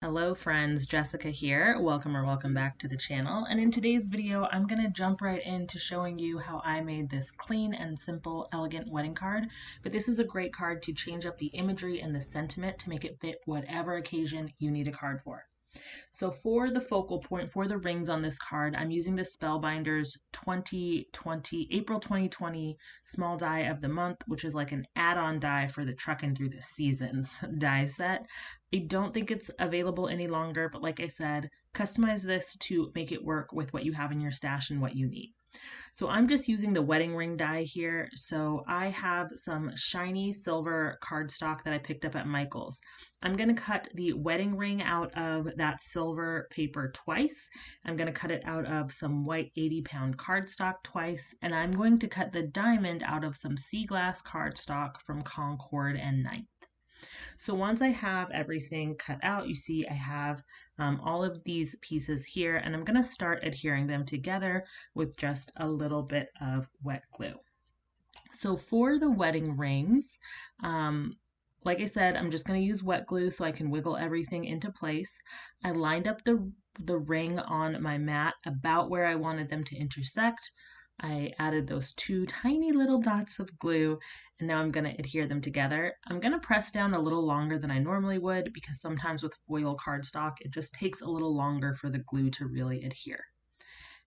Hello friends, Jessica here. Welcome back to the channel. And in today's video, I'm going to jump right into showing you how I made this clean and simple, elegant wedding card. But this is a great card to change up the imagery and the sentiment to make it fit whatever occasion you need a card for. So for the focal point, for the rings on this card, I'm using the Spellbinders 2020, April 2020 small die of the month, which is like an add-on die for the Truckin' Through the Seasons die set. I don't think it's available any longer, but like I said, customize this to make it work with what you have in your stash and what you need. So I'm just using the wedding ring die here. So I have some shiny silver cardstock that I picked up at Michael's. I'm going to cut the wedding ring out of that silver paper twice. I'm going to cut it out of some white 80-pound cardstock twice. And I'm going to cut the diamond out of some sea glass cardstock from Concord and Ninth. So once I have everything cut out, you see I have all of these pieces here, and I'm going to start adhering them together with just a little bit of wet glue. So for the wedding rings, like I said, I'm just going to use wet glue so I can wiggle everything into place. I lined up the ring on my mat about where I wanted them to intersect. I added those two tiny little dots of glue, and now I'm going to adhere them together. I'm going to press down a little longer than I normally would because sometimes with foil cardstock, it just takes a little longer for the glue to really adhere.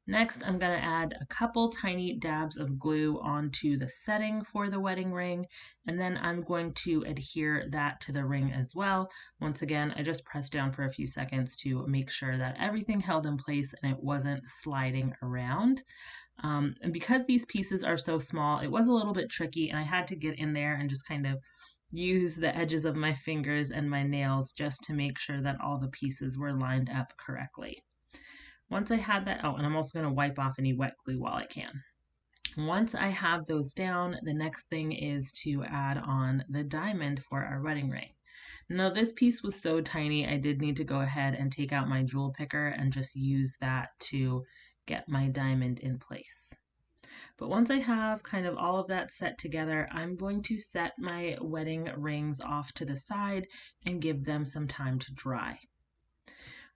Next, I'm going to add a couple tiny dabs of glue onto the setting for the wedding ring, and then I'm going to adhere that to the ring as well. Once again, I just pressed down for a few seconds to make sure that everything held in place and it wasn't sliding around. And because these pieces are so small, it was a little bit tricky, and I had to get in there and just kind of use the edges of my fingers and my nails just to make sure that all the pieces were lined up correctly. Once I had that, oh, and I'm also going to wipe off any wet glue while I can. Once I have those down, the next thing is to add on the diamond for our wedding ring. Now this piece was so tiny, I did need to go ahead and take out my jewel picker and just use that to get my diamond in place. But once I have kind of all of that set together, I'm going to set my wedding rings off to the side and give them some time to dry.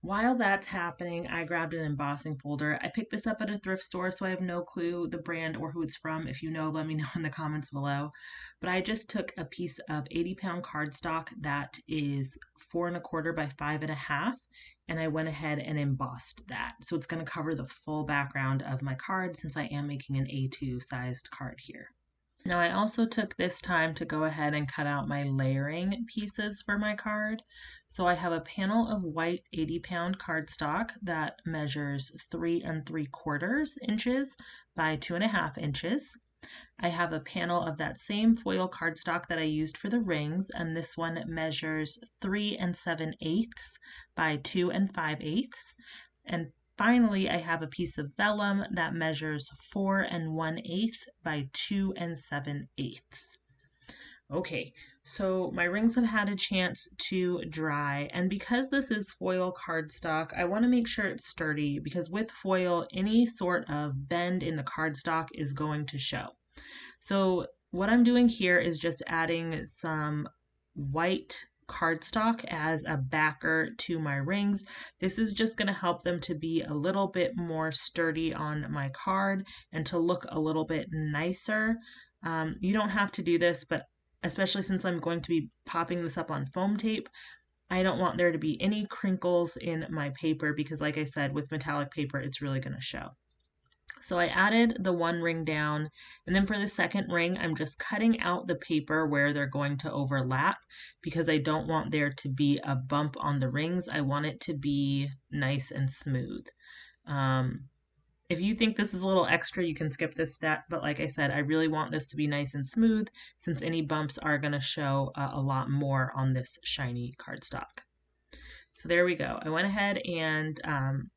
While that's happening, I grabbed an embossing folder. I picked this up at a thrift store, so I have no clue the brand or who it's from. If you know, let me know in the comments below. But I just took a piece of 80-pound cardstock that is 4 1/4 by 5 1/2, and I went ahead and embossed that. So it's going to cover the full background of my card since I am making an A2 sized card here. Now I also took this time to go ahead and cut out my layering pieces for my card. So I have a panel of white 80-pound cardstock that measures 3 3/4 inches by 2 1/2 inches. I have a panel of that same foil cardstock that I used for the rings, and this one measures 3 7/8 by 2 5/8. And finally, I have a piece of vellum that measures 4 1/8 by 2 7/8. Okay, so my rings have had a chance to dry, and because this is foil cardstock, I want to make sure it's sturdy because with foil, any sort of bend in the cardstock is going to show. So what I'm doing here is just adding some white cardstock as a backer to my rings. This is just going to help them to be a little bit more sturdy on my card and to look a little bit nicer. You don't have to do this, but especially since I'm going to be popping this up on foam tape, I don't want there to be any crinkles in my paper because like I said, with metallic paper, it's really going to show. So I added the one ring down, and then for the second ring, I'm just cutting out the paper where they're going to overlap because I don't want there to be a bump on the rings. I want it to be nice and smooth. If you think this is a little extra, you can skip this step, but like I said, I really want this to be nice and smooth since any bumps are going to show a lot more on this shiny cardstock. So there we go. I went ahead and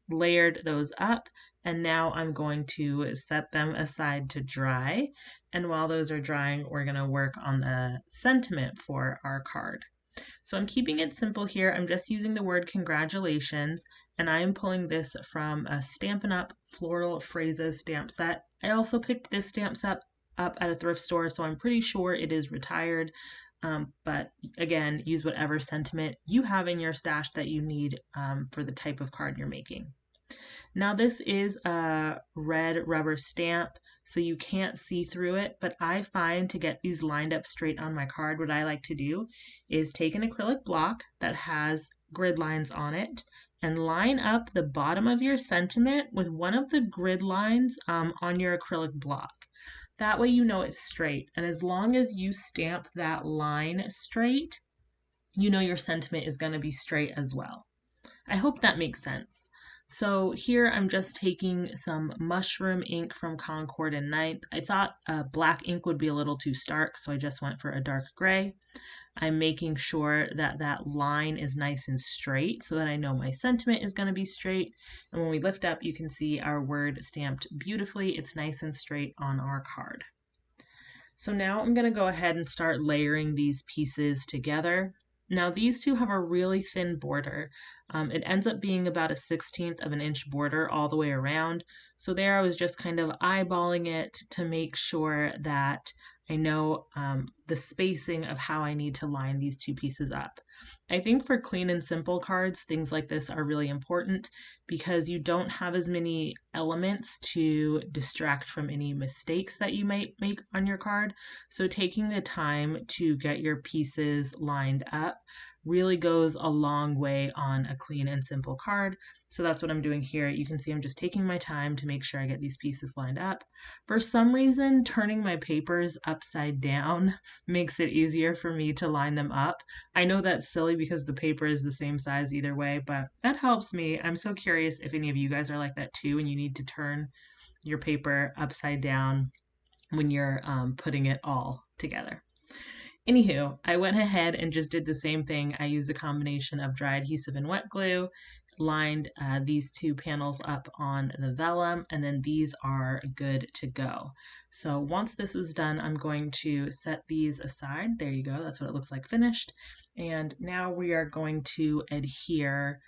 layered those up, and now I'm going to set them aside to dry. And while those are drying, we're going to work on the sentiment for our card. So I'm keeping it simple here. I'm just using the word congratulations, and I am pulling this from a Stampin' Up! Floral Phrases stamp set. I also picked this stamp set up at a thrift store, so I'm pretty sure it is retired. But again, use whatever sentiment you have in your stash that you need for the type of card you're making. Now this is a red rubber stamp, so you can't see through it, but I find to get these lined up straight on my card, what I like to do is take an acrylic block that has grid lines on it and line up the bottom of your sentiment with one of the grid lines on your acrylic block. That way you know it's straight, and as long as you stamp that line straight, you know your sentiment is going to be straight as well. I hope that makes sense. So here I'm just taking some mushroom ink from Concord and Ninth. I thought black ink would be a little too stark, so I just went for a dark gray. I'm making sure that that line is nice and straight so that I know my sentiment is going to be straight. And when we lift up, you can see our word stamped beautifully. It's nice and straight on our card. So now I'm going to go ahead and start layering these pieces together. Now these two have a really thin border. It ends up being about a 1/16 of an inch border all the way around. So there I was just kind of eyeballing it to make sure that I know the spacing of how I need to line these two pieces up. I think for clean and simple cards, things like this are really important because you don't have as many elements to distract from any mistakes that you might make on your card. So taking the time to get your pieces lined up really goes a long way on a clean and simple card. So that's what I'm doing here. You can see I'm just taking my time to make sure I get these pieces lined up. For some reason, turning my papers upside down makes it easier for me to line them up. I know that's silly because the paper is the same size either way, but that helps me. I'm so curious if any of you guys are like that too and you need to turn your paper upside down when you're putting it all together. Anywho, I went ahead and just did the same thing. I used a combination of dry adhesive and wet glue, lined these two panels up on the vellum, and then these are good to go. So once this is done, I'm going to set these aside. There you go, that's what it looks like finished. And now we are going to adhere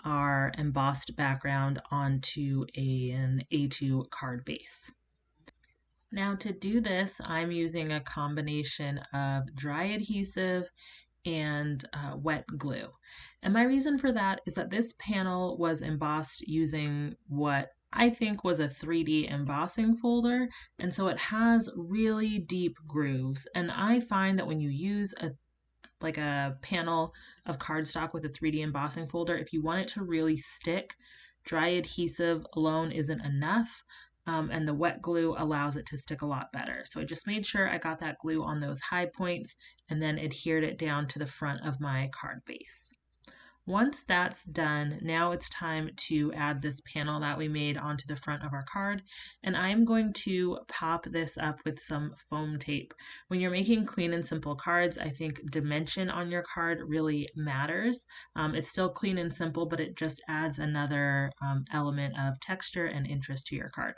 our embossed background onto an A2 card base. Now to do this, I'm using a combination of dry adhesive and wet glue. And my reason for that is that this panel was embossed using what I think was a 3D embossing folder, and so it has really deep grooves. And I find that when you use a panel of cardstock with a 3D embossing folder, if you want it to really stick, dry adhesive alone isn't enough. And the wet glue allows it to stick a lot better. So I just made sure I got that glue on those high points and then adhered it down to the front of my card base. Once that's done, now it's time to add this panel that we made onto the front of our card, and I'm going to pop this up with some foam tape. When you're making clean and simple cards, I think dimension on your card really matters. It's still clean and simple, but it just adds another element of texture and interest to your card.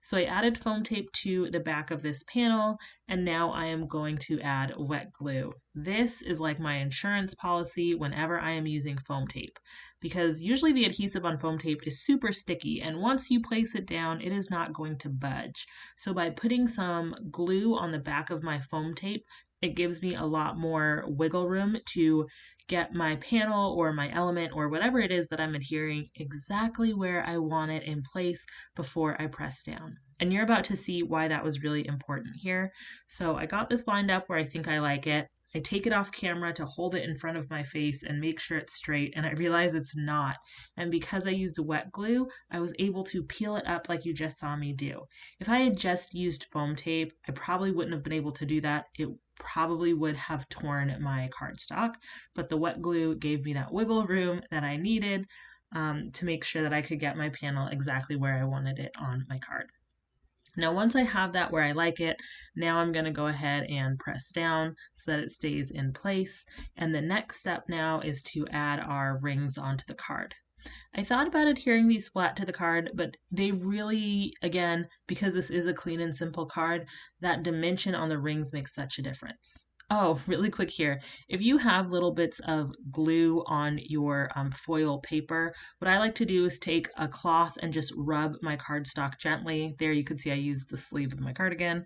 So I added foam tape to the back of this panel, and now I am going to add wet glue. This is like my insurance policy whenever I am using foam tape, because usually the adhesive on foam tape is super sticky, and once you place it down, it is not going to budge. So by putting some glue on the back of my foam tape, it gives me a lot more wiggle room to get my panel or my element or whatever it is that I'm adhering exactly where I want it in place before I press down. And you're about to see why that was really important here. So I got this lined up where I think I like it. I take it off camera to hold it in front of my face and make sure it's straight, and I realize it's not. And because I used wet glue, I was able to peel it up like you just saw me do. If I had just used foam tape, I probably wouldn't have been able to do that. It probably would have torn my cardstock, but the wet glue gave me that wiggle room that I needed to make sure that I could get my panel exactly where I wanted it on my card. Now, once I have that where I like it, now I'm going to go ahead and press down so that it stays in place. And the next step now is to add our rings onto the card. I thought about adhering these flat to the card, but they really, again, because this is a clean and simple card, that dimension on the rings makes such a difference. Oh, really quick here. If you have little bits of glue on your foil paper, what I like to do is take a cloth and just rub my cardstock gently. There you can see I used the sleeve of my cardigan,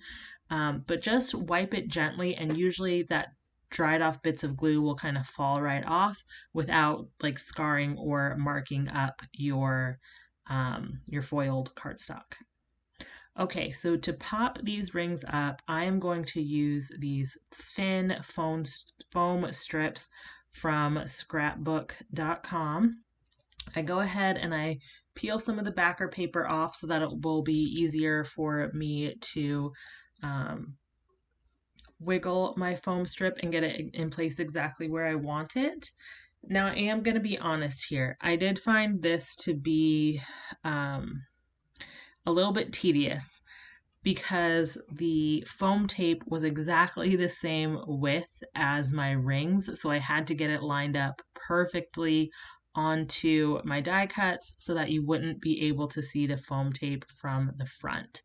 but just wipe it gently, and usually that dried off bits of glue will kind of fall right off without like scarring or marking up your foiled cardstock. Okay, so to pop these rings up, I am going to use these thin foam strips from scrapbook.com. I go ahead and I peel some of the backer paper off so that it will be easier for me to wiggle my foam strip and get it in place exactly where I want it. Now, I am going to be honest here. I did find this to be a little bit tedious because the foam tape was exactly the same width as my rings, so I had to get it lined up perfectly onto my die cuts so that you wouldn't be able to see the foam tape from the front.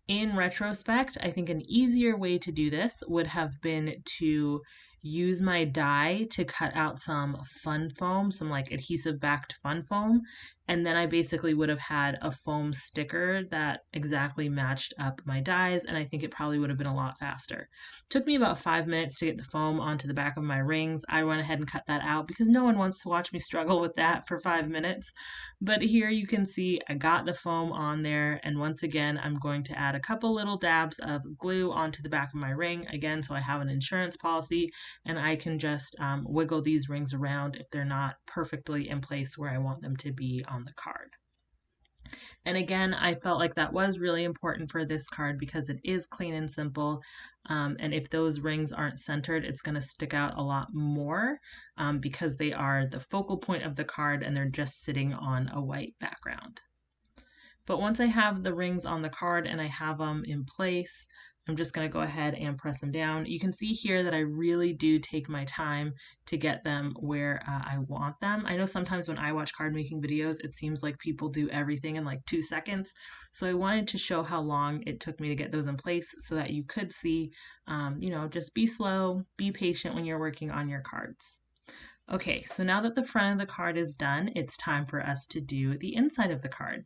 In retrospect, I think an easier way to do this would have been to use my die to cut out some fun foam, some like adhesive backed fun foam, and then I basically would have had a foam sticker that exactly matched up my dies, and I think it probably would have been a lot faster. It took me about 5 minutes to get the foam onto the back of my rings. I went ahead and cut that out because no one wants to watch me struggle with that for 5 minutes. But here you can see I got the foam on there, and once again I'm going to add a couple little dabs of glue onto the back of my ring, again so I have an insurance policy and I can just wiggle these rings around if they're not perfectly in place where I want them to be on the card. And again, I felt like that was really important for this card because it is clean and simple. And if those rings aren't centered, it's going to stick out a lot more because they are the focal point of the card and they're just sitting on a white background. But once I have the rings on the card and I have them in place, I'm just going to go ahead and press them down. You can see here that I really do take my time to get them where I want them. I know sometimes when I watch card making videos, it seems like people do everything in like 2 seconds. So I wanted to show how long it took me to get those in place so that you could see, just be slow, be patient when you're working on your cards. Okay, so now that the front of the card is done, it's time for us to do the inside of the card.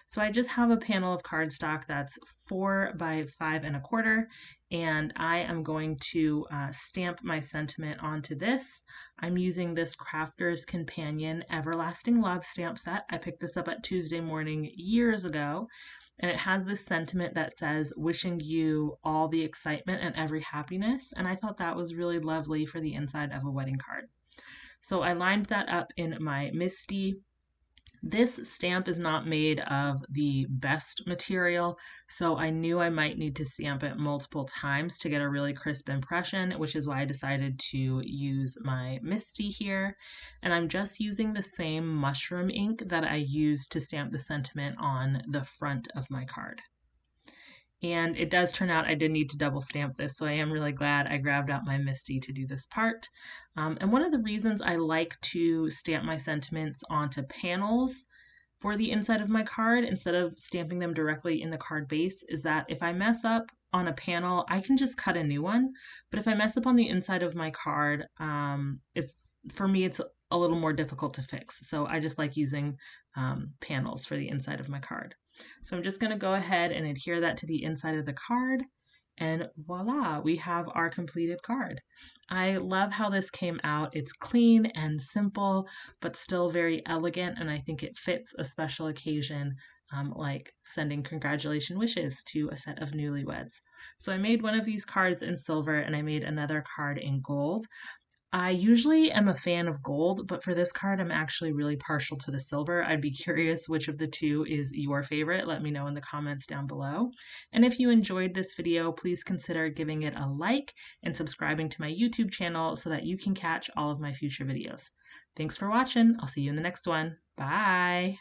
So I just have a panel of cardstock that's 4 by 5 1/4, and I am going to stamp my sentiment onto this. I'm using this Crafter's Companion Everlasting Love stamp set. I picked this up at Tuesday Morning years ago, and it has this sentiment that says, wishing you all the excitement and every happiness, and I thought that was really lovely for the inside of a wedding card. So I lined that up in my Misty. This stamp is not made of the best material, so I knew I might need to stamp it multiple times to get a really crisp impression, which is why I decided to use my Misty here. And I'm just using the same mushroom ink that I used to stamp the sentiment on the front of my card. And it does turn out I did need to double stamp this, so I am really glad I grabbed out my Misty to do this part. And one of the reasons I like to stamp my sentiments onto panels for the inside of my card instead of stamping them directly in the card base is that if I mess up on a panel, I can just cut a new one. But if I mess up on the inside of my card, it's a little more difficult to fix. So I just like using panels for the inside of my card. So I'm just going to go ahead and adhere that to the inside of the card. And voila, we have our completed card. I love how this came out. It's clean and simple, but still very elegant, and I think it fits a special occasion like sending congratulation wishes to a set of newlyweds. So I made one of these cards in silver and I made another card in gold. I usually am a fan of gold, but for this card, I'm actually really partial to the silver. I'd be curious which of the two is your favorite. Let me know in the comments down below. And if you enjoyed this video, please consider giving it a like and subscribing to my YouTube channel so that you can catch all of my future videos. Thanks for watching. I'll see you in the next one. Bye.